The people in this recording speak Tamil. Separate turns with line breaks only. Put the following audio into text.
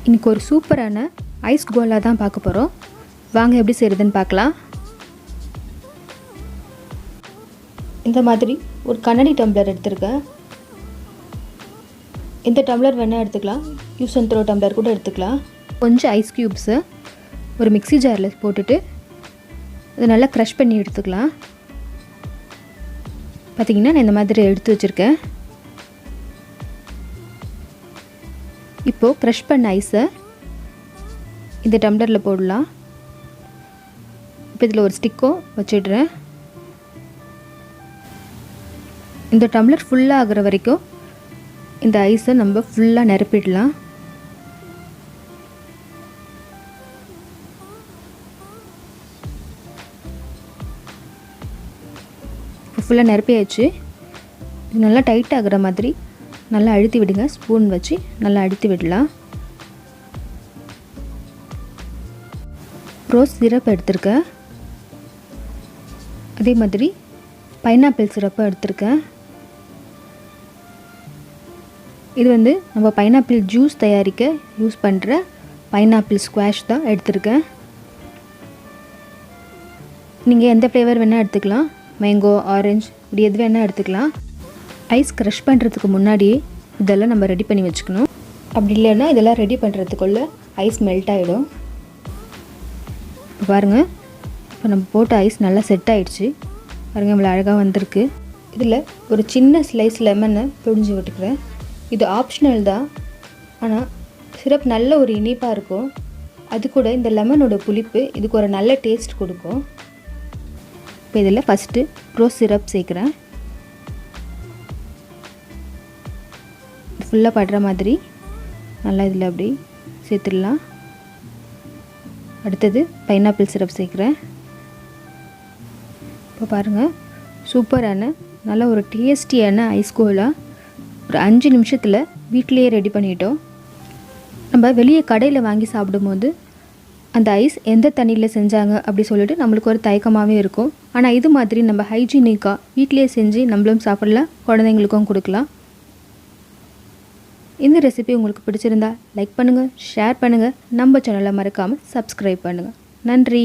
இன்றைக்கி ஒரு சூப்பரான ஐஸ் கோலா தான் பார்க்க போகிறோம். வாங்க எப்படி செய்கிறதுன்னு பார்க்கலாம். இந்த மாதிரி ஒரு கண்ணாடி டம்ளர் எடுத்துருக்கேன். இந்த டம்ளர் வேணால் எடுத்துக்கலாம், யூஸ் அண்ட் த்ரோ டம்ளர் கூட எடுத்துக்கலாம். கொஞ்சம் ஐஸ் க்யூப்ஸு ஒரு மிக்ஸி ஜாரில் போட்டுட்டு அதை நல்லா க்ரஷ் பண்ணி எடுத்துக்கலாம். பார்த்திங்கன்னா நான் இந்த மாதிரி எடுத்து வச்சுருக்கேன். இப்போது க்ரஷ் பண்ண ஐஸை இந்த டம்ளரில் போடலாம். இப்போ இதில் ஒரு ஸ்டிக்கோ வச்சிடுறேன். இந்த டம்ளர் ஃபுல்லாக ஆகிற வரைக்கும் இந்த ஐஸை நம்ம ஃபுல்லாக நிரப்பிடலாம். இப்போ ஃபுல்லாக நிரப்பியாச்சு. இது நல்லா டைட் ஆகிற மாதிரி நல்லா அழுத்தி விடுங்க. ஸ்பூன் வச்சு நல்லா அழுத்தி விடலாம். ரோஸ் சிரப் எடுத்திருக்கேன். அதே மாதிரி பைனாப்பிள் சிரப்பும் எடுத்திருக்கேன். இது நம்ம பைனாப்பிள் ஜூஸ் தயாரிக்க யூஸ் பண்ணுற பைனாப்பிள் ஸ்குவாஷ் தான் எடுத்திருக்கேன். நீங்கள் எந்த ஃப்ளேவர் வேணால் எடுத்துக்கலாம். மேங்கோ, ஆரஞ்சு, இப்படி எது வேணால் எடுத்துக்கலாம். ஐஸ் க்ரஷ் பண்ணுறதுக்கு முன்னாடியே இதெல்லாம் நம்ம ரெடி பண்ணி வச்சுக்கணும். அப்படி இல்லைன்னா இதெல்லாம் ரெடி பண்ணுறதுக்குள்ளே ஐஸ் மெல்ட் ஆகிடும். இப்போ பாருங்கள், இப்போ நம்ம போட்ட ஐஸ் நல்லா செட் ஆகிடுச்சு. பாருங்கள் இவ்வளோ அழகாக வந்திருக்கு. இதில் ஒரு சின்ன ஸ்லைஸ் லெமனை பிழிஞ்சு விட்டுக்கிறேன். இது ஆப்ஷனல் தான், ஆனால் சிரப் நல்ல ஒரு இனிப்பாக இருக்கும். அது கூட இந்த லெமனோட புளிப்பு இதுக்கு ஒரு நல்ல டேஸ்ட் கொடுக்கும். இப்போ இதில் ஃபஸ்ட்டு ரோஸ் சிரப் சேர்க்குறேன். ஃபுல்லாக படுற மாதிரி நல்லா இதில் அப்படி சேர்த்துடலாம். அடுத்தது பைனாப்பிள் சிரப் சேர்க்குறேன். இப்போ பாருங்கள், சூப்பரான நல்ல ஒரு டேஸ்டியான ஐஸ் கோலா ஒரு 5 நிமிஷத்தில் வீட்டிலையே ரெடி பண்ணிட்டோம். நம்ம வெளியே கடையில் வாங்கி சாப்பிடும்போது அந்த ஐஸ் எந்த தண்ணியில் செஞ்சாங்க அப்படி சொல்லிட்டு நம்மளுக்கு ஒரு தயக்கமாகவே இருக்கும். ஆனால் இது மாதிரி நம்ம ஹைஜீனிக்காக வீட்டிலையே செஞ்சு நம்மளும் சாப்பிடலாம், குழந்தைங்களுக்கும் கொடுக்கலாம். இந்த ரெசிபி உங்களுக்கு பிடிச்சிருந்தா லைக் பண்ணுங்கள், ஷேர் பண்ணுங்கள், நம்ம சேனலை மறக்காமல் சப்ஸ்கிரைப் பண்ணுங்கள். நன்றி.